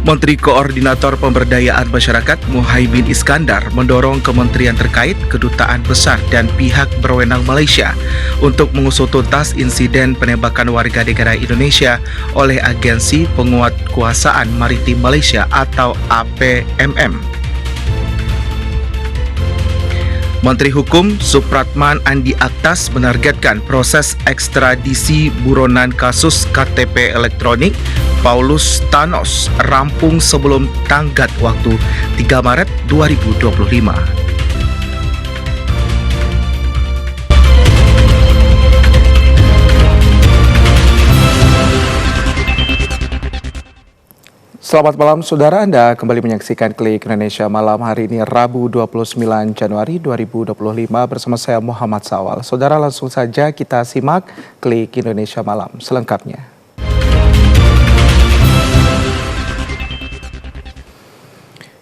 Menteri Koordinator Pemberdayaan Masyarakat Muhaimin Iskandar mendorong kementerian terkait, kedutaan besar dan pihak berwenang Malaysia untuk mengusut tuntas insiden penembakan warga negara Indonesia oleh Agensi Penguatkuasaan Maritim Malaysia atau APMM. Menteri Hukum Supratman Andi Aktas menargetkan proses ekstradisi buronan kasus KTP elektronik Paulus Thanos rampung sebelum tenggat waktu 3 Maret 2025. Selamat malam saudara, Anda kembali menyaksikan Klik Indonesia Malam hari ini Rabu 29 Januari 2025 bersama saya Muhammad Sawal. Saudara, langsung saja kita simak Klik Indonesia Malam selengkapnya.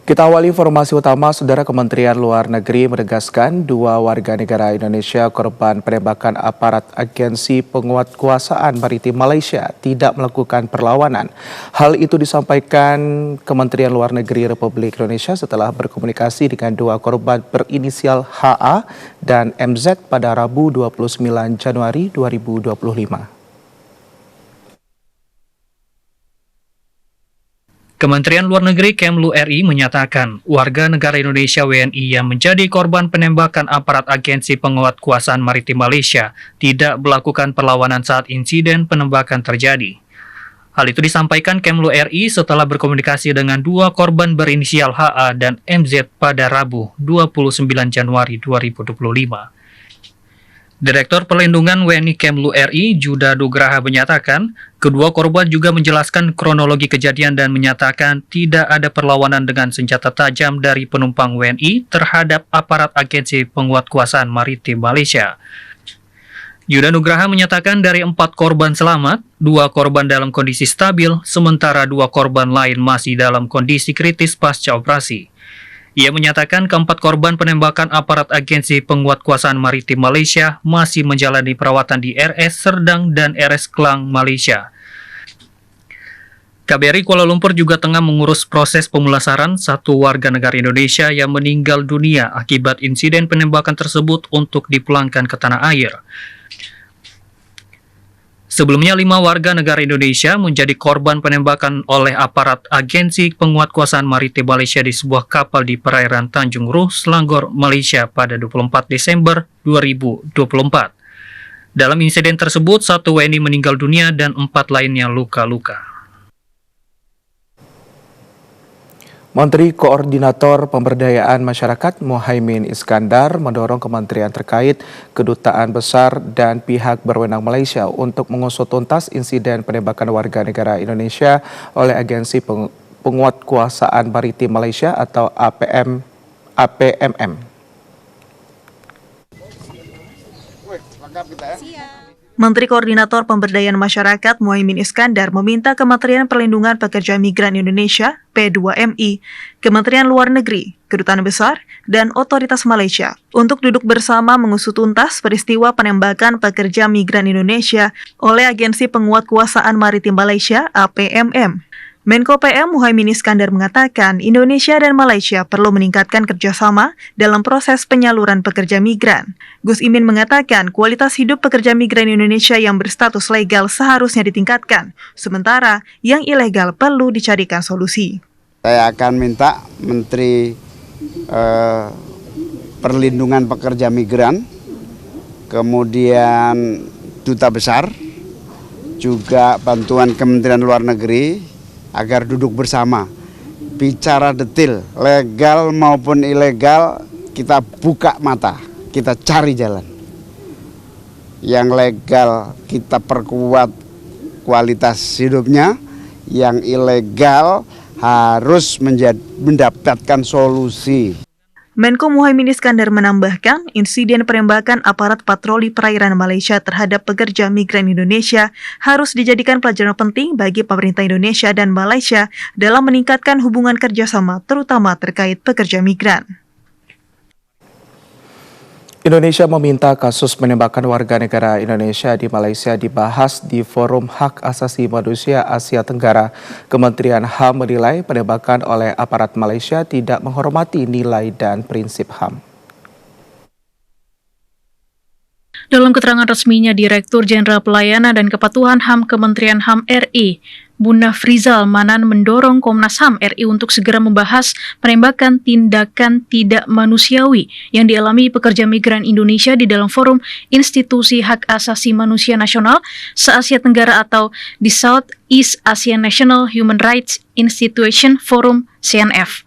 Kita awali informasi utama, saudara. Kementerian Luar Negeri menegaskan 2 warga negara Indonesia korban penembakan aparat Agensi Penguatkuasaan Maritim Malaysia tidak melakukan perlawanan. Hal itu disampaikan Kementerian Luar Negeri Republik Indonesia setelah berkomunikasi dengan 2 korban berinisial HA dan MZ pada Rabu 29 Januari 2025. Kementerian Luar Negeri Kemlu RI menyatakan warga negara Indonesia WNI yang menjadi korban penembakan aparat Agensi Penguatkuasaan Maritim Malaysia tidak melakukan perlawanan saat insiden penembakan terjadi. Hal itu disampaikan Kemlu RI setelah berkomunikasi dengan 2 korban berinisial HA dan MZ pada Rabu 29 Januari 2025. Direktur Perlindungan WNI Kemlu RI, Juda Nugraha menyatakan, kedua korban juga menjelaskan kronologi kejadian dan menyatakan tidak ada perlawanan dengan senjata tajam dari penumpang WNI terhadap aparat Agensi Penguatkuasaan Maritim Malaysia. Juda Nugraha menyatakan dari 4 korban selamat, 2 korban dalam kondisi stabil, sementara 2 korban lain masih dalam kondisi kritis pasca operasi. Ia menyatakan keempat korban penembakan aparat Agensi Penguatkuasaan Maritim Malaysia masih menjalani perawatan di RS Serdang dan RS Klang, Malaysia. KBRI Kuala Lumpur juga tengah mengurus proses pemulasaran 1 warga negara Indonesia yang meninggal dunia akibat insiden penembakan tersebut untuk dipulangkan ke tanah air. Sebelumnya 5 warga negara Indonesia menjadi korban penembakan oleh aparat Agensi Penguatkuasaan Maritim Malaysia di sebuah kapal di perairan Tanjung Ruh, Selangor, Malaysia pada 24 Desember 2024. Dalam insiden tersebut, 1 WNI meninggal dunia dan 4 lainnya luka-luka. Menteri Koordinator Pemberdayaan Masyarakat Muhaimin Iskandar mendorong kementerian terkait, kedutaan besar dan pihak berwenang Malaysia untuk mengusut tuntas insiden penembakan warga negara Indonesia oleh Agensi Penguatkuasaan Maritim Malaysia atau APMM. Menteri Koordinator Pemberdayaan Masyarakat Muhaimin Iskandar meminta Kementerian Perlindungan Pekerja Migran Indonesia P2MI, Kementerian Luar Negeri, Kedutaan Besar, dan Otoritas Malaysia untuk duduk bersama mengusut tuntas peristiwa penembakan pekerja migran Indonesia oleh Agensi Penguatkuasaan Maritim Malaysia APMM. Menko PM Muhaimin Iskandar mengatakan Indonesia dan Malaysia perlu meningkatkan kerjasama dalam proses penyaluran pekerja migran. Gus Imin mengatakan kualitas hidup pekerja migran Indonesia yang berstatus legal seharusnya ditingkatkan, sementara yang ilegal perlu dicarikan solusi. Saya akan minta Menteri Perlindungan Pekerja Migran, kemudian Duta Besar, juga bantuan Kementerian Luar Negeri, agar duduk bersama, bicara detail, legal maupun ilegal, kita buka mata, kita cari jalan. Yang legal kita perkuat kualitas hidupnya, yang ilegal harus mendapatkan solusi. Menko Muhaimin Iskandar menambahkan, insiden penembakan aparat patroli perairan Malaysia terhadap pekerja migran Indonesia harus dijadikan pelajaran penting bagi pemerintah Indonesia dan Malaysia dalam meningkatkan hubungan kerjasama, terutama terkait pekerja migran. Indonesia meminta kasus penembakan warga negara Indonesia di Malaysia dibahas di Forum Hak Asasi Manusia Asia Tenggara. Kementerian HAM menilai penembakan oleh aparat Malaysia tidak menghormati nilai dan prinsip HAM. Dalam keterangan resminya, Direktur Jenderal Pelayanan dan Kepatuhan HAM Kementerian HAM RI, Munafrizal Manan mendorong Komnas HAM RI untuk segera membahas penembakan tindakan tidak manusiawi yang dialami pekerja migran Indonesia di dalam forum Institusi Hak Asasi Manusia Nasional se-Asia Tenggara atau di Southeast Asian National Human Rights Institution Forum CNF.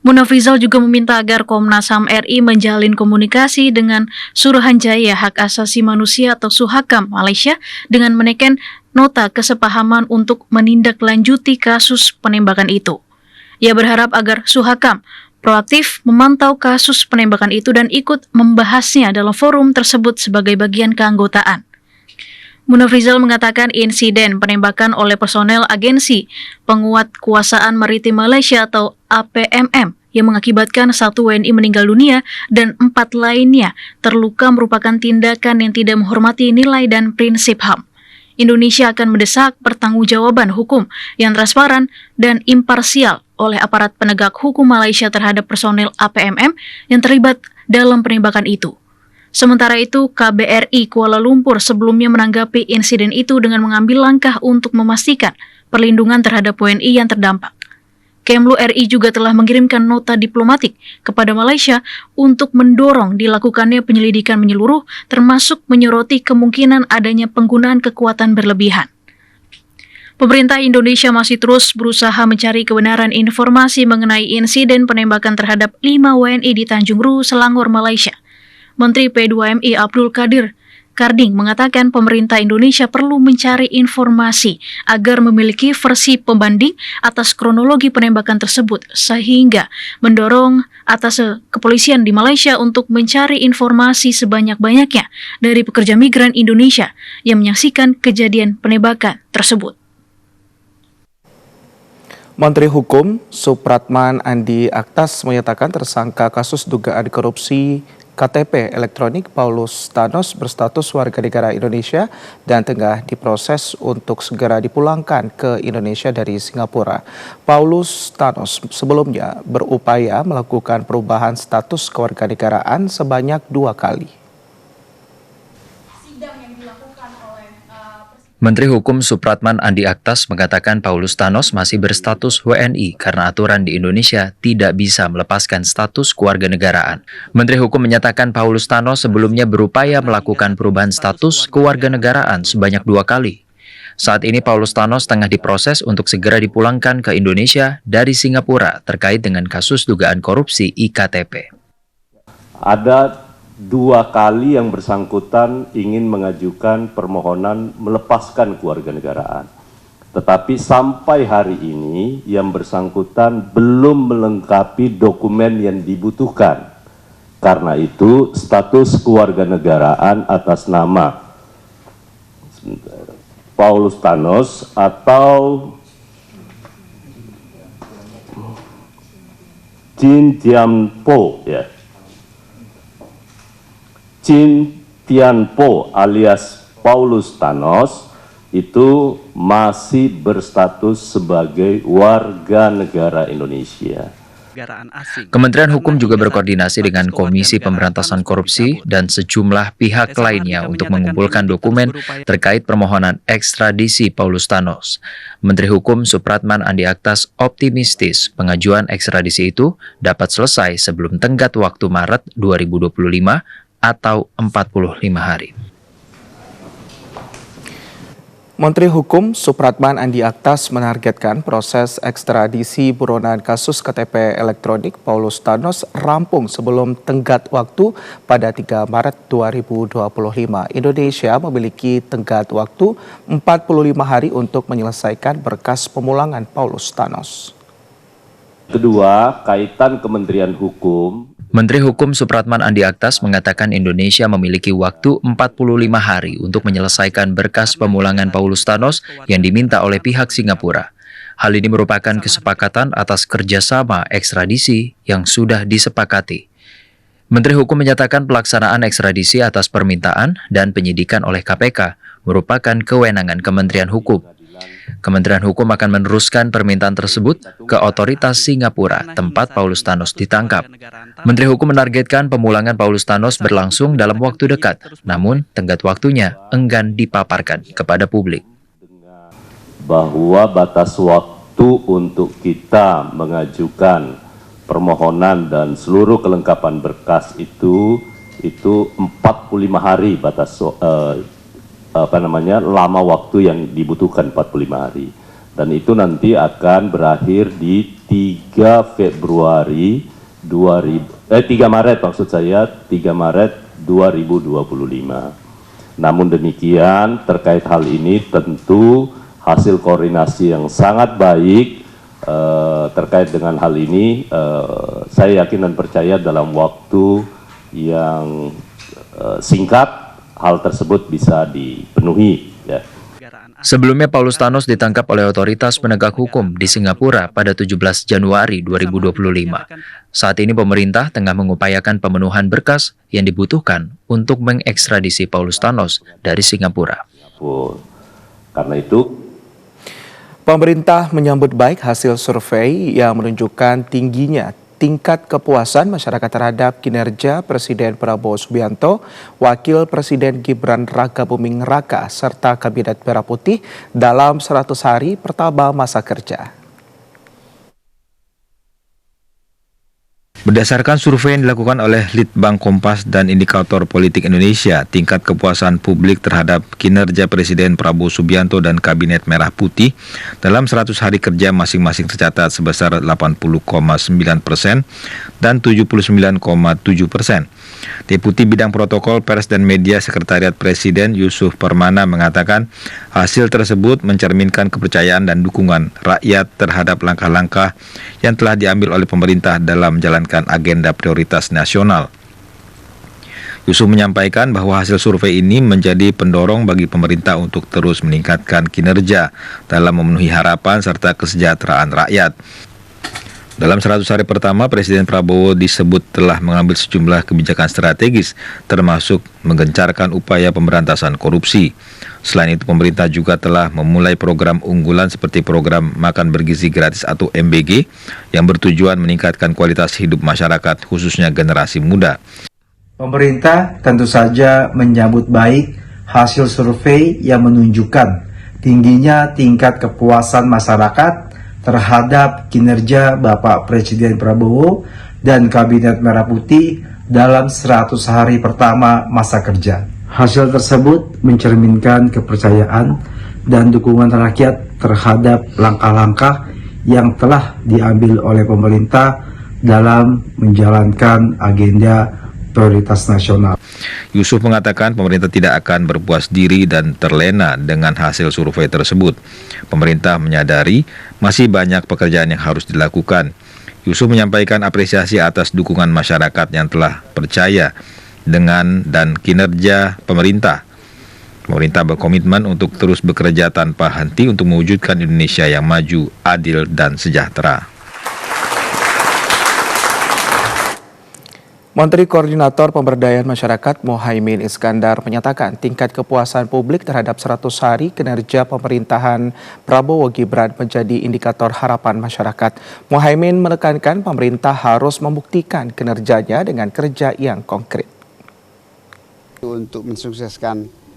Munafrizal juga meminta agar Komnas HAM RI menjalin komunikasi dengan Suruhanjaya Hak Asasi Manusia atau Suhakam Malaysia dengan menekan nota kesepahaman untuk menindaklanjuti kasus penembakan itu. Ia berharap agar Suhakam proaktif memantau kasus penembakan itu dan ikut membahasnya dalam forum tersebut sebagai bagian keanggotaan. Munafrizal mengatakan insiden penembakan oleh personel Agensi Penguatkuasaan Maritim Malaysia atau APMM yang mengakibatkan 1 WNI meninggal dunia dan 4 lainnya terluka merupakan tindakan yang tidak menghormati nilai dan prinsip HAM. Indonesia akan mendesak pertanggungjawaban hukum yang transparan dan imparsial oleh aparat penegak hukum Malaysia terhadap personel APMM yang terlibat dalam penembakan itu. Sementara itu, KBRI Kuala Lumpur sebelumnya menanggapi insiden itu dengan mengambil langkah untuk memastikan perlindungan terhadap WNI yang terdampak. Kemlu RI juga telah mengirimkan nota diplomatik kepada Malaysia untuk mendorong dilakukannya penyelidikan menyeluruh, termasuk menyoroti kemungkinan adanya penggunaan kekuatan berlebihan. Pemerintah Indonesia masih terus berusaha mencari kebenaran informasi mengenai insiden penembakan terhadap 5 WNI di Tanjung Ru, Selangor, Malaysia. Menteri P2MI Abdul Qadir Karding mengatakan pemerintah Indonesia perlu mencari informasi agar memiliki versi pembanding atas kronologi penembakan tersebut sehingga mendorong atas kepolisian di Malaysia untuk mencari informasi sebanyak-banyaknya dari pekerja migran Indonesia yang menyaksikan kejadian penembakan tersebut. Menteri Hukum Supratman Andi Aktas menyatakan tersangka kasus dugaan korupsi KTP elektronik Paulus Thanos berstatus warga negara Indonesia dan tengah diproses untuk segera dipulangkan ke Indonesia dari Singapura. Paulus Thanos sebelumnya berupaya melakukan perubahan status kewarganegaraan sebanyak 2 kali. Menteri Hukum Supratman Andi Aktas mengatakan Paulus Thanos masih berstatus WNI karena aturan di Indonesia tidak bisa melepaskan status kewarganegaraan. Menteri Hukum menyatakan Paulus Thanos sebelumnya berupaya melakukan perubahan status kewarganegaraan sebanyak 2 kali. Saat ini Paulus Thanos tengah diproses untuk segera dipulangkan ke Indonesia dari Singapura terkait dengan kasus dugaan korupsi iktp. Ada 2 kali yang bersangkutan ingin mengajukan permohonan melepaskan kewarganegaraan. Tetapi sampai hari ini yang bersangkutan belum melengkapi dokumen yang dibutuhkan. Karena itu status kewarganegaraan atas nama Paulus Thanos atau Jin Tianpo ya. Jin Tianpo alias Paulus Thanos itu masih berstatus sebagai warga negara Indonesia. Kementerian Hukum juga berkoordinasi dengan Komisi Pemberantasan Korupsi dan sejumlah pihak lainnya untuk mengumpulkan dokumen terkait permohonan ekstradisi Paulus Thanos. Menteri Hukum Supratman Andi Aktas optimistis pengajuan ekstradisi itu dapat selesai sebelum tenggat waktu Maret 2025 atau 45 hari. Menteri Hukum Supratman Andi Aktas menargetkan proses ekstradisi buronan kasus KTP elektronik Paulus Thanos rampung sebelum tenggat waktu pada 3 Maret 2025. Indonesia memiliki tenggat waktu 45 hari untuk menyelesaikan berkas pemulangan Paulus Thanos. Kedua, kaitan Kementerian Hukum. Menteri Hukum Supratman Andi Aktas mengatakan Indonesia memiliki waktu 45 hari untuk menyelesaikan berkas pemulangan Paulus Thanos yang diminta oleh pihak Singapura. Hal ini merupakan kesepakatan atas kerjasama ekstradisi yang sudah disepakati. Menteri Hukum menyatakan pelaksanaan ekstradisi atas permintaan dan penyidikan oleh KPK merupakan kewenangan Kementerian Hukum. Kementerian Hukum akan meneruskan permintaan tersebut ke otoritas Singapura, tempat Paulus Thanos ditangkap. Menteri Hukum menargetkan pemulangan Paulus Thanos berlangsung dalam waktu dekat, namun tenggat waktunya enggan dipaparkan kepada publik. Bahwa batas waktu untuk kita mengajukan permohonan dan seluruh kelengkapan berkas itu 45 hari batas lama waktu yang dibutuhkan 45 hari. Dan itu nanti akan berakhir di 3 Maret 2025. Namun demikian, terkait hal ini tentu hasil koordinasi yang sangat baik terkait dengan hal ini, saya yakin dan percaya dalam waktu yang singkat hal tersebut bisa dipenuhi. Ya. Sebelumnya Paulus Thanos ditangkap oleh otoritas penegak hukum di Singapura pada 17 Januari 2025. Saat ini pemerintah tengah mengupayakan pemenuhan berkas yang dibutuhkan untuk mengekstradisi Paulus Thanos dari Singapura. Karena itu, Pemerintah menyambut baik hasil survei yang menunjukkan tingginya tingkat kepuasan masyarakat terhadap kinerja Presiden Prabowo Subianto, Wakil Presiden Gibran Rakabuming Raka, serta Kabinet Merah Putih dalam 100 hari pertama masa kerja. Berdasarkan survei yang dilakukan oleh Litbang Kompas dan Indikator Politik Indonesia, tingkat kepuasan publik terhadap kinerja Presiden Prabowo Subianto dan Kabinet Merah Putih dalam 100 hari kerja masing-masing tercatat sebesar 80,9% dan 79,7%. Deputi Bidang Protokol Pers dan Media Sekretariat Presiden Yusuf Permana mengatakan hasil tersebut mencerminkan kepercayaan dan dukungan rakyat terhadap langkah-langkah yang telah diambil oleh pemerintah dalam menjalankan agenda prioritas nasional. Yusuf menyampaikan bahwa hasil survei ini menjadi pendorong bagi pemerintah untuk terus meningkatkan kinerja dalam memenuhi harapan serta kesejahteraan rakyat. Dalam 100 hari pertama, Presiden Prabowo disebut telah mengambil sejumlah kebijakan strategis, termasuk menggencarkan upaya pemberantasan korupsi. Selain itu, pemerintah juga telah memulai program unggulan seperti program Makan Bergizi Gratis atau MBG, yang bertujuan meningkatkan kualitas hidup masyarakat, khususnya generasi muda. Pemerintah tentu saja menyambut baik hasil survei yang menunjukkan tingginya tingkat kepuasan masyarakat terhadap kinerja Bapak Presiden Prabowo dan Kabinet Merah Putih dalam 100 hari pertama masa kerja. Hasil tersebut mencerminkan kepercayaan dan dukungan rakyat terhadap langkah-langkah yang telah diambil oleh pemerintah dalam menjalankan agenda prioritas nasional. Yusuf mengatakan pemerintah tidak akan berpuas diri dan terlena dengan hasil survei tersebut. Pemerintah menyadari masih banyak pekerjaan yang harus dilakukan. Yusuf menyampaikan apresiasi atas dukungan masyarakat yang telah percaya dengan dan kinerja pemerintah. Pemerintah berkomitmen untuk terus bekerja tanpa henti untuk mewujudkan Indonesia yang maju, adil, dan sejahtera. Menteri Koordinator Pemberdayaan Masyarakat Muhaimin Iskandar menyatakan tingkat kepuasan publik terhadap 100 hari kinerja pemerintahan Prabowo Gibran menjadi indikator harapan masyarakat. Muhaimin menekankan pemerintah harus membuktikan kinerjanya dengan kerja yang konkret. Untuk mensukseskan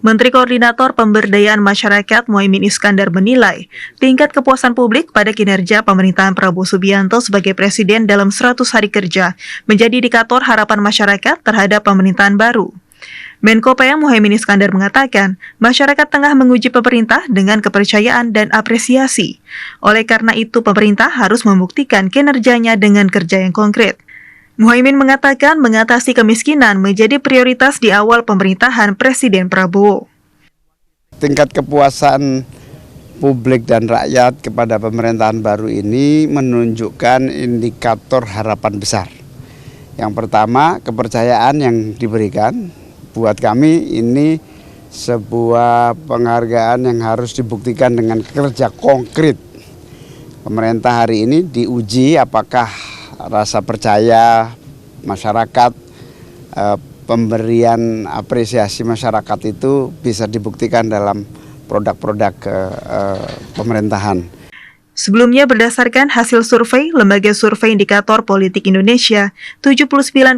Menteri Koordinator Pemberdayaan Masyarakat Muhaimin Iskandar menilai tingkat kepuasan publik pada kinerja pemerintahan Prabowo Subianto sebagai presiden dalam 100 hari kerja menjadi indikator harapan masyarakat terhadap pemerintahan baru. Menko PM Muhaimin Iskandar mengatakan, masyarakat tengah menguji pemerintah dengan kepercayaan dan apresiasi. Oleh karena itu, pemerintah harus membuktikan kinerjanya dengan kerja yang konkret. Muhaimin mengatakan mengatasi kemiskinan menjadi prioritas di awal pemerintahan Presiden Prabowo. Tingkat kepuasan publik dan rakyat kepada pemerintahan baru ini menunjukkan indikator harapan besar. Yang pertama, kepercayaan yang diberikan. Buat kami ini sebuah penghargaan yang harus dibuktikan dengan kerja konkret. Pemerintah hari ini diuji apakah rasa percaya masyarakat, pemberian apresiasi masyarakat itu bisa dibuktikan dalam produk-produk pemerintahan. Sebelumnya berdasarkan hasil survei Lembaga Survei Indikator Politik Indonesia, 79,3%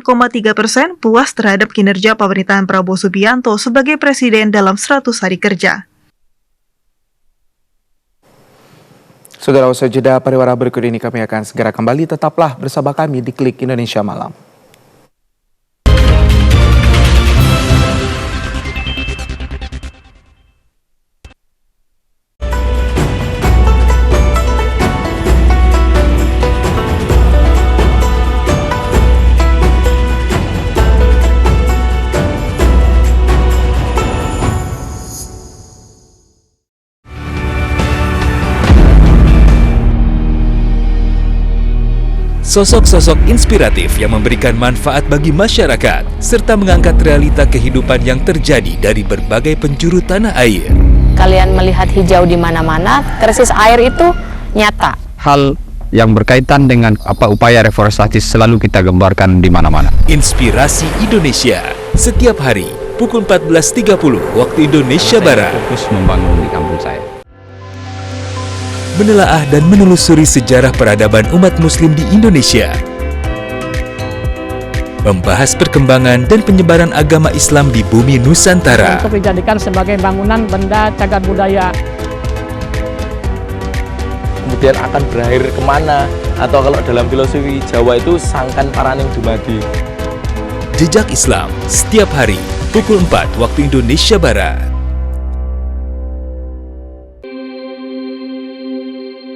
puas terhadap kinerja pemerintahan Prabowo Subianto sebagai presiden dalam 100 hari kerja. Saudara, usai jeda pariwara berikut ini kami akan segera kembali. Tetaplah bersama kami di Klik Indonesia Malam. Sosok-sosok inspiratif yang memberikan manfaat bagi masyarakat, serta mengangkat realita kehidupan yang terjadi dari berbagai penjuru tanah air. Kalian melihat hijau di mana-mana, krisis air itu nyata. Hal yang berkaitan dengan upaya reforestasi selalu kita gambarkan di mana-mana. Inspirasi Indonesia, setiap hari pukul 14.30 waktu Indonesia Barat. Fokus membangun di kampung saya. Menelaah dan menelusuri sejarah peradaban umat muslim di Indonesia. Membahas perkembangan dan penyebaran agama Islam di bumi Nusantara. Untuk dijadikan sebagai bangunan benda cagar budaya. Kemudian akan berakhir kemana? Atau kalau dalam filosofi Jawa itu sangkan paraning dumadi. Jejak Islam, setiap hari pukul 4 waktu Indonesia Barat.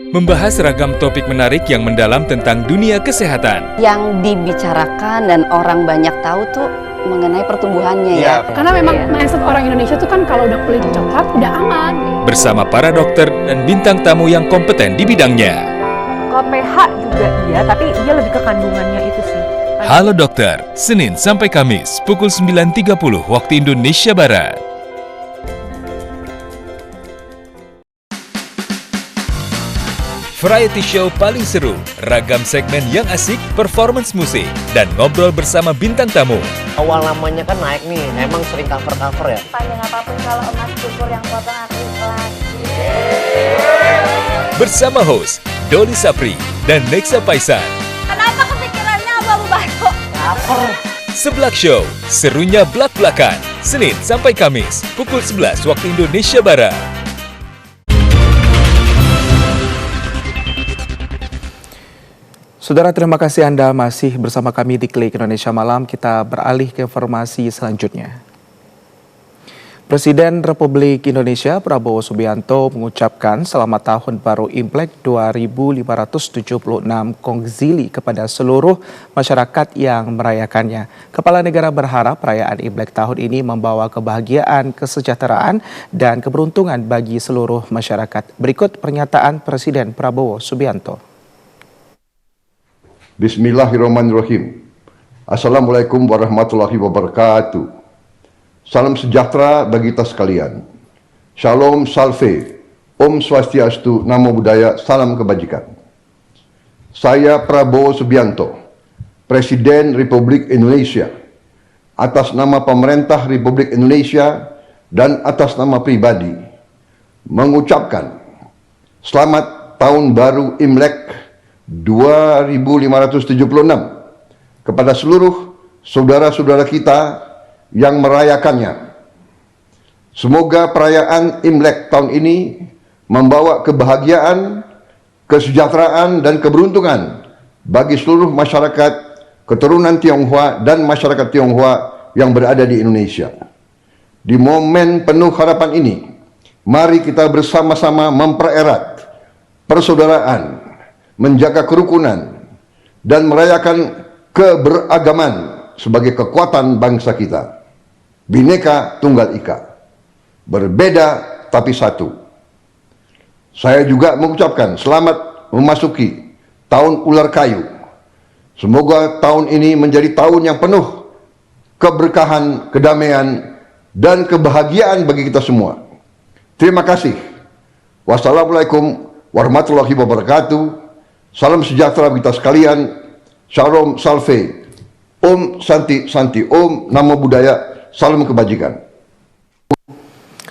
Membahas ragam topik menarik yang mendalam tentang dunia kesehatan. Yang dibicarakan dan orang banyak tahu tuh mengenai pertumbuhannya ya. Karena memang mindset orang Indonesia tuh kan kalau udah kulit coklat udah aman. Bersama para dokter dan bintang tamu yang kompeten di bidangnya. Kalau pH juga iya, tapi dia lebih ke kandungannya itu sih. Halo Dokter, Senin sampai Kamis pukul 9.30 waktu Indonesia Barat. Variety show paling seru, ragam segmen yang asik, performance musik, dan ngobrol bersama bintang tamu. Awal namanya kan naik nih, emang sering cover-cover ya? Panjang apapun kalau emas cukur yang potong aku ikhlas. Bersama host Doli Sapri dan Nexa Paisan. Kenapa kepikirannya abu-abu batu? Cover. Seblak Show, serunya blak-blakan. Senin sampai Kamis, pukul 11 waktu Indonesia Barat. Saudara, terima kasih Anda masih bersama kami di Klik Indonesia Malam. Kita beralih ke informasi selanjutnya. Presiden Republik Indonesia Prabowo Subianto mengucapkan selamat tahun baru Imlek 2576 Kongzili kepada seluruh masyarakat yang merayakannya. Kepala negara berharap perayaan Imlek tahun ini membawa kebahagiaan, kesejahteraan, dan keberuntungan bagi seluruh masyarakat. Berikut pernyataan Presiden Prabowo Subianto. Bismillahirrahmanirrahim. Assalamualaikum warahmatullahi wabarakatuh. Salam sejahtera bagi kita sekalian. Shalom Salve, Om Swastiastu, Namo Buddhaya, salam kebajikan. Saya Prabowo Subianto, Presiden Republik Indonesia, atas nama pemerintah Republik Indonesia dan atas nama pribadi, mengucapkan selamat tahun baru Imlek 2576 kepada seluruh saudara-saudara kita yang merayakannya. Semoga perayaan Imlek tahun ini membawa kebahagiaan, kesejahteraan, dan keberuntungan bagi seluruh masyarakat keturunan Tionghoa dan masyarakat Tionghoa yang berada di Indonesia. Di momen penuh harapan ini, mari kita bersama-sama mempererat persaudaraan, menjaga kerukunan, dan merayakan keberagaman sebagai kekuatan bangsa kita. Bhinneka Tunggal Ika, berbeda tapi satu. Saya juga mengucapkan selamat memasuki tahun ular kayu. Semoga tahun ini menjadi tahun yang penuh keberkahan, kedamaian, dan kebahagiaan bagi kita semua. Terima kasih. Wassalamualaikum warahmatullahi wabarakatuh. Salam sejahtera kita sekalian. Shalom Salve, Om Santi Santi, Om Namo Buddhaya, salam kebajikan.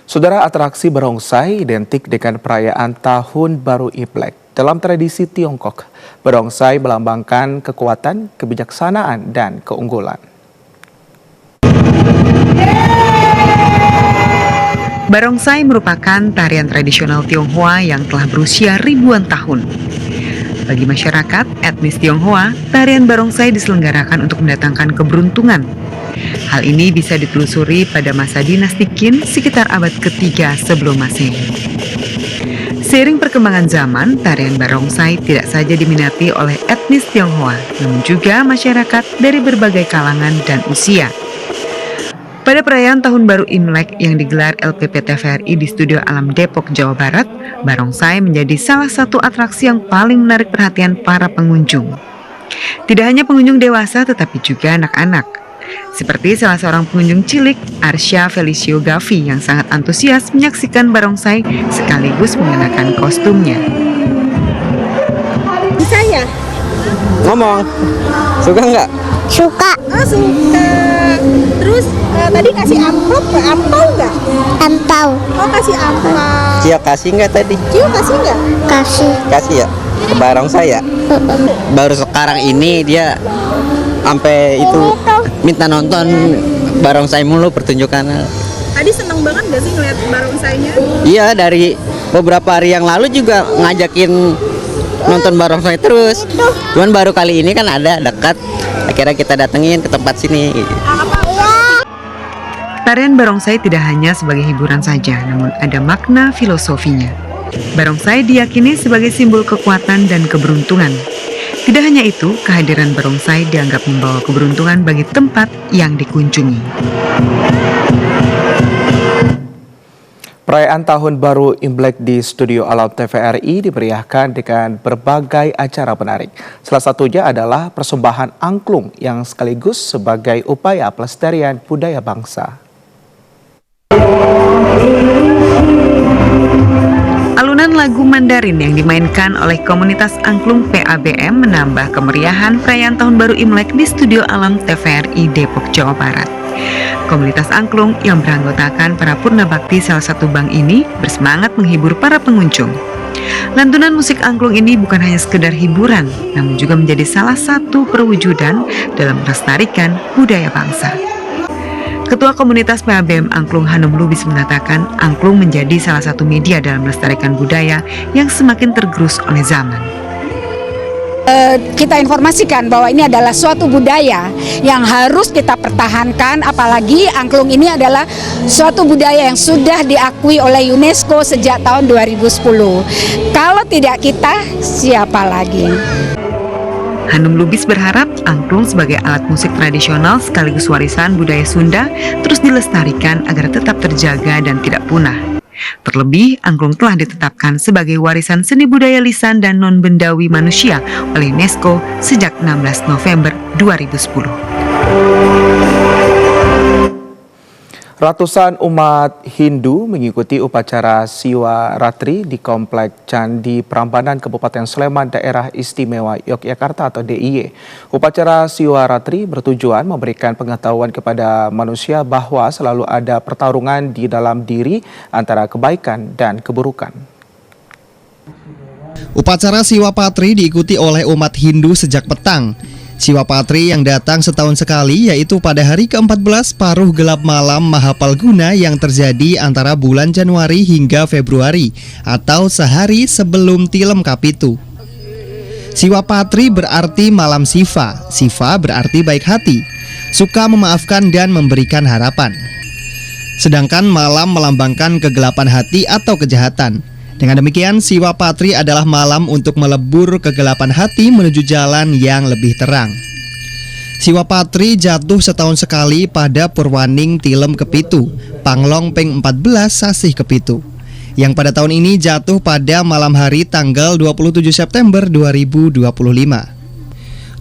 Saudara, atraksi barongsai identik dengan perayaan Tahun Baru Imlek. Dalam tradisi Tiongkok, barongsai melambangkan kekuatan, kebijaksanaan, dan keunggulan. Barongsai merupakan tarian tradisional Tionghoa yang telah berusia ribuan tahun. Bagi masyarakat etnis Tionghoa, tarian barongsai diselenggarakan untuk mendatangkan keberuntungan. Hal ini bisa ditelusuri pada masa dinasti Qin sekitar abad ketiga sebelum Masehi. Seiring perkembangan zaman, tarian barongsai tidak saja diminati oleh etnis Tionghoa, namun juga masyarakat dari berbagai kalangan dan usia. Pada perayaan Tahun Baru Imlek yang digelar LPP TVRI di Studio Alam Depok, Jawa Barat, barongsai menjadi salah satu atraksi yang paling menarik perhatian para pengunjung. Tidak hanya pengunjung dewasa, tetapi juga anak-anak. Seperti salah seorang pengunjung cilik, Arsya Felicio Gavi, yang sangat antusias menyaksikan barongsai sekaligus mengenakan kostumnya. Saya ngomong, suka nggak? Suka. Oh, suka. Terus tadi kasih amplop, ampau nggak? Ampau. Oh, kasih ampau. Cio kasih nggak tadi? Cio kasih nggak? Kasih. Kasih ya? Ke barongsai ya? Baru sekarang ini dia sampai itu minta nonton barongsai mulu pertunjukan. Tadi seneng banget gak sih ngeliat barongsainya? Iya, dari beberapa hari yang lalu juga ngajakin nonton barongsai terus. Cuman baru kali ini kan ada dekat, akhirnya kita datengin ke tempat sini. Tarian barongsai tidak hanya sebagai hiburan saja, namun ada makna filosofinya. Barongsai diyakini sebagai simbol kekuatan dan keberuntungan. Tidak hanya itu, kehadiran barongsai dianggap membawa keberuntungan bagi tempat yang dikunjungi. Perayaan Tahun Baru Imlek di Studio Alam TVRI dimeriahkan dengan berbagai acara menarik. Salah satunya adalah persembahan angklung yang sekaligus sebagai upaya pelestarian budaya bangsa. Alunan lagu Mandarin yang dimainkan oleh komunitas angklung PABM menambah kemeriahan perayaan Tahun Baru Imlek di Studio Alam TVRI Depok, Jawa Barat. Komunitas angklung yang beranggotakan para purna bakti salah satu bank ini bersemangat menghibur para pengunjung. Lantunan musik angklung ini bukan hanya sekedar hiburan, namun juga menjadi salah satu perwujudan dalam melestarikan budaya bangsa. Ketua Komunitas PABM Angklung Hanum Lubis mengatakan angklung menjadi salah satu media dalam melestarikan budaya yang semakin tergerus oleh zaman. Kita informasikan bahwa ini adalah suatu budaya yang harus kita pertahankan, apalagi angklung ini adalah suatu budaya yang sudah diakui oleh UNESCO sejak tahun 2010. Kalau tidak kita, siapa lagi? Hanum Lubis berharap angklung sebagai alat musik tradisional sekaligus warisan budaya Sunda terus dilestarikan agar tetap terjaga dan tidak punah. Terlebih, angklung telah ditetapkan sebagai warisan seni budaya lisan dan non-bendawi manusia oleh UNESCO sejak 16 November 2010. Ratusan umat Hindu mengikuti upacara Siwa Ratri di Komplek Candi Prambanan, Kabupaten Sleman, Daerah Istimewa Yogyakarta atau DIY. Upacara Siwa Ratri bertujuan memberikan pengetahuan kepada manusia bahwa selalu ada pertarungan di dalam diri antara kebaikan dan keburukan. Upacara Siwa Patri diikuti oleh umat Hindu sejak petang. Siwa Patri yang datang setahun sekali yaitu pada hari ke-14 paruh gelap malam Mahapalguna yang terjadi antara bulan Januari hingga Februari atau sehari sebelum Tilem Kapitu. Siwa Patri berarti malam Siva, Siva berarti baik hati, suka memaafkan dan memberikan harapan. Sedangkan malam melambangkan kegelapan hati atau kejahatan. Dengan demikian, Siwa Patri adalah malam untuk melebur kegelapan hati menuju jalan yang lebih terang. Siwa Patri jatuh setahun sekali pada Purwaning Tilem Kepitu, Panglong Peng 14 Sasih Kepitu, yang pada tahun ini jatuh pada malam hari tanggal 27 September 2025.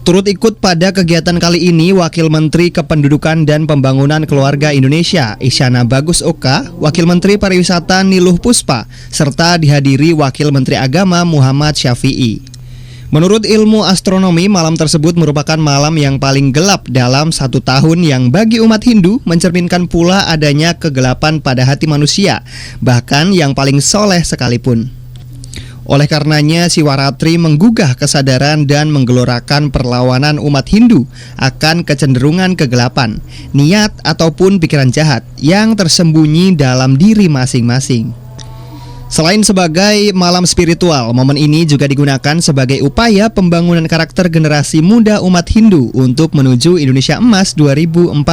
Turut ikut pada kegiatan kali ini Wakil Menteri Kependudukan dan Pembangunan Keluarga Indonesia Isyana Bagus Oka, Wakil Menteri Pariwisata Niluh Puspa, serta dihadiri Wakil Menteri Agama Muhammad Syafi'i. Menurut ilmu astronomi, malam tersebut merupakan malam yang paling gelap dalam 1 tahun yang bagi umat Hindu mencerminkan pula adanya kegelapan pada hati manusia, bahkan yang paling soleh sekalipun. Oleh karenanya, Siwaratri menggugah kesadaran dan menggelorakan perlawanan umat Hindu akan kecenderungan kegelapan, niat ataupun pikiran jahat yang tersembunyi dalam diri masing-masing. Selain sebagai malam spiritual, momen ini juga digunakan sebagai upaya pembangunan karakter generasi muda umat Hindu untuk menuju Indonesia Emas 2045.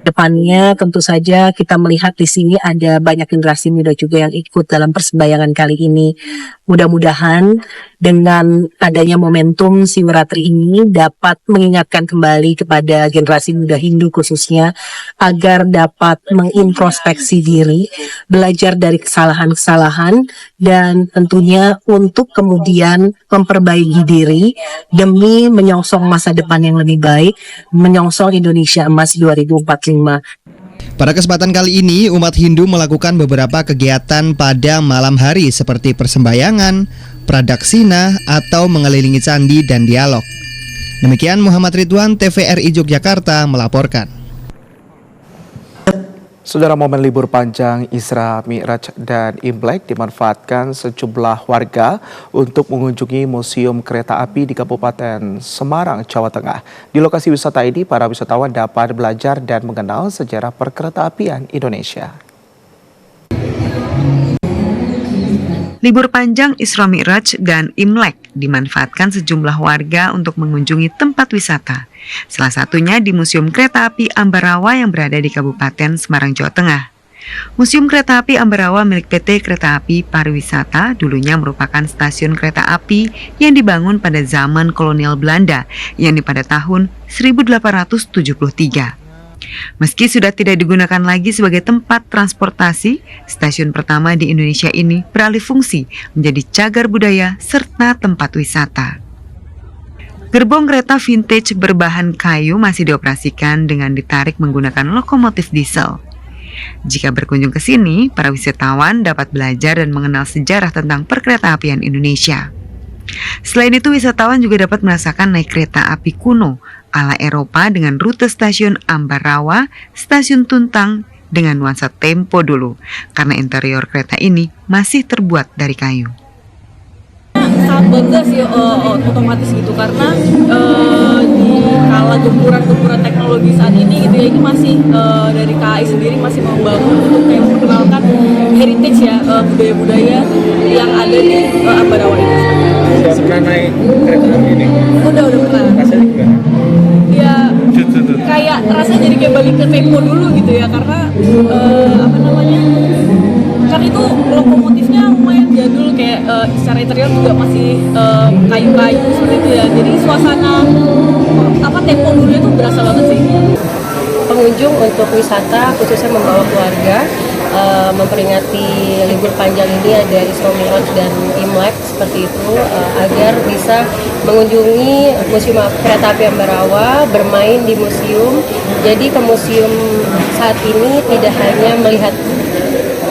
Depannya tentu saja kita melihat di sini ada banyak generasi muda juga yang ikut dalam persembayangan kali ini. Mudah-mudahan dengan adanya momentum Siwaratri ini dapat mengingatkan kembali kepada generasi muda Hindu khususnya agar dapat mengintrospeksi diri, belajar dari kesalahan-kesalahan dan tentunya untuk kemudian memperbaiki diri demi menyongsong masa depan yang lebih baik, menyongsong Indonesia Emas 2045. Pada kesempatan kali ini, umat Hindu melakukan beberapa kegiatan pada malam hari seperti persembahyangan, pradaksina, atau mengelilingi candi dan dialog. Demikian Muhammad Ridwan, TVRI Yogyakarta melaporkan. Saudara, momen libur panjang Isra Mi'raj dan Imlek dimanfaatkan sejumlah warga untuk mengunjungi Museum Kereta Api di Kabupaten Semarang, Jawa Tengah. Di lokasi wisata ini, para wisatawan dapat belajar dan mengenal sejarah perkeretaapian Indonesia. Libur panjang Isra Mi'raj dan Imlek dimanfaatkan sejumlah warga untuk mengunjungi tempat wisata. Salah satunya di Museum Kereta Api Ambarawa yang berada di Kabupaten Semarang, Jawa Tengah. Museum Kereta Api Ambarawa milik PT Kereta Api Pariwisata dulunya merupakan stasiun kereta api yang dibangun pada zaman kolonial Belanda, yakni pada tahun 1873. Meski sudah tidak digunakan lagi sebagai tempat transportasi, stasiun pertama di Indonesia ini beralih fungsi menjadi cagar budaya serta tempat wisata. Gerbong kereta vintage berbahan kayu masih dioperasikan dengan ditarik menggunakan lokomotif diesel. Jika berkunjung ke sini, para wisatawan dapat belajar dan mengenal sejarah tentang perkeretaapian Indonesia. Selain itu, wisatawan juga dapat merasakan naik kereta api kuno ala Eropa dengan rute stasiun Ambarawa, stasiun Tuntang dengan nuansa tempo dulu, karena interior kereta ini masih terbuat dari kayu. Sangat bangga sih otomatis gitu, karena di kala gempuran teknologi saat ini gitu ya, ini masih dari KAI sendiri masih membangun untuk kayak memperkenalkan heritage ya, budaya-budaya yang ada di Ambarawa ini. Sudah pernah naik kereta ini? Udah pernah. Rasanya gimana? Ya kayak rasanya jadi kayak balik ke tempo dulu gitu ya, karena kan itu lokomotifnya lumayan jadul, kayak secara interior juga masih kayu-kayu seperti itu ya, jadi suasana tempo dulu itu berasa banget sih. Pengunjung untuk wisata khususnya membawa keluarga memperingati libur panjang ini ada Isra Mi'raj dan Imlek seperti itu, agar bisa mengunjungi Museum Kereta Api Ambarawa, bermain di museum. Jadi ke museum saat ini tidak hanya melihat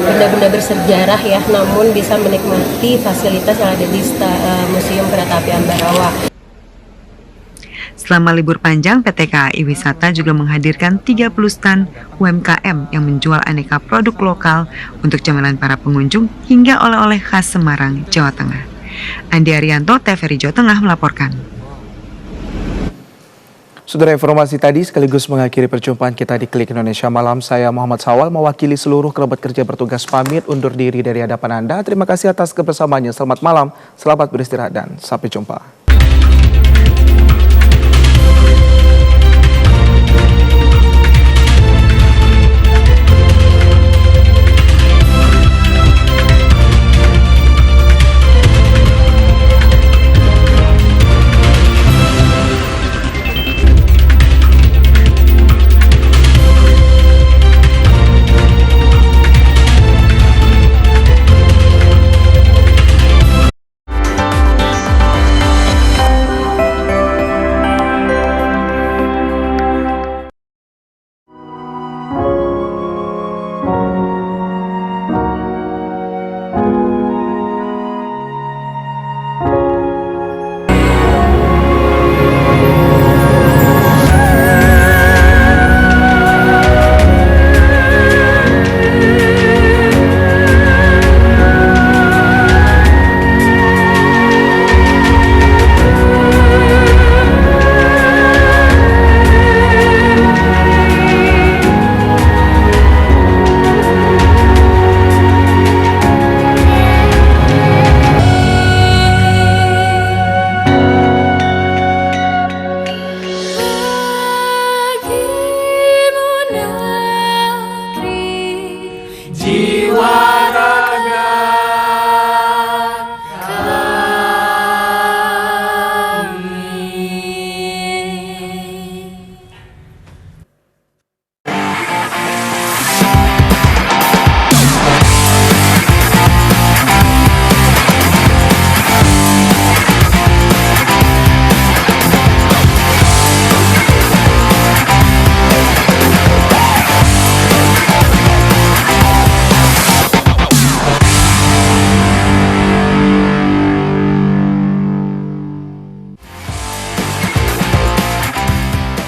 benda-benda bersejarah ya, namun bisa menikmati fasilitas yang ada di Museum Kereta Api Ambarawa. Selama libur panjang, PT KAI Wisata juga menghadirkan 30 stand UMKM yang menjual aneka produk lokal untuk camilan para pengunjung hingga oleh-oleh khas Semarang, Jawa Tengah. Andi Arianto, TVRI Jawa Tengah melaporkan. Saudara, informasi tadi sekaligus mengakhiri perjumpaan kita di Klik Indonesia Malam. Saya Muhammad Sawal mewakili seluruh kerabat kerja bertugas pamit undur diri dari hadapan Anda. Terima kasih atas kebersamaannya. Selamat malam, selamat beristirahat dan sampai jumpa.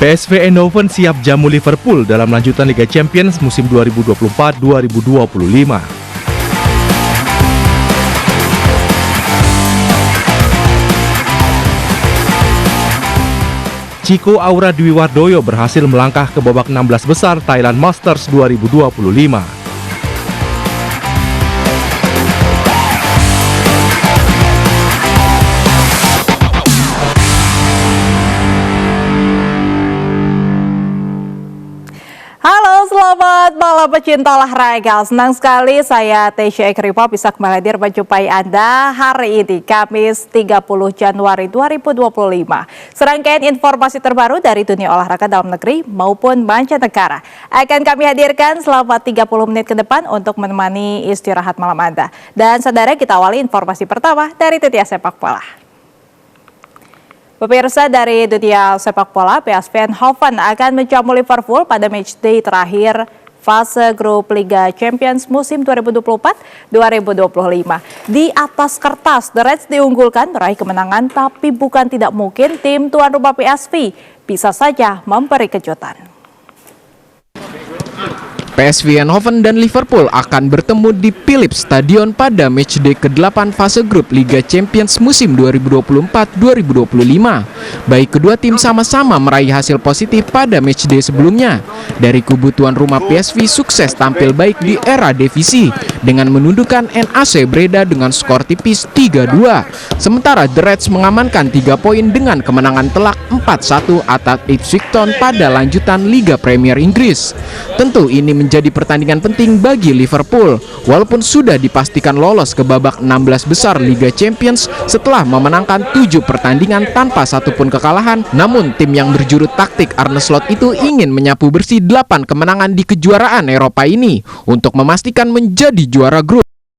PSV Eindhoven siap jamu Liverpool dalam lanjutan Liga Champions musim 2024-2025. Chico Aura Dwi Wardoyo berhasil melangkah ke babak 16 besar Thailand Masters 2025. Halo, selamat malam pecinta olahraga. Senang sekali saya Tesya Ekripa bisa kembali hadir menjumpai Anda hari ini, Kamis 30 Januari 2025. Serangkaian informasi terbaru dari dunia olahraga dalam negeri maupun mancanegara akan kami hadirkan selama 30 menit ke depan untuk menemani istirahat malam Anda. Dan saudara, kita awali informasi pertama dari dunia sepak bola. Pemirsa, dari dunia sepak bola, PSV Eindhoven akan menjamu Liverpool pada matchday terakhir fase grup Liga Champions musim 2024-2025. Di atas kertas, The Reds diunggulkan meraih kemenangan, tapi bukan tidak mungkin tim tuan rumah PSV bisa saja memberi kejutan. PSV Eindhoven dan Liverpool akan bertemu di Philips Stadion pada matchday ke-8 fase grup Liga Champions musim 2024-2025. Baik kedua tim sama-sama meraih hasil positif pada matchday sebelumnya. Dari kubu tuan rumah PSV sukses tampil baik di era divisi dengan menundukkan NAC Breda dengan skor tipis 3-2. Sementara The Reds mengamankan 3 poin dengan kemenangan telak 4-1 atas Ipswich Town pada lanjutan Liga Premier Inggris. Tentu ini menjadi pertandingan penting bagi Liverpool, walaupun sudah dipastikan lolos ke babak 16 besar Liga Champions setelah memenangkan 7 pertandingan tanpa satupun kekalahan. Namun tim yang berjuru taktik Arne Slot itu ingin menyapu bersih 8 kemenangan di kejuaraan Eropa ini untuk memastikan menjadi juara grup.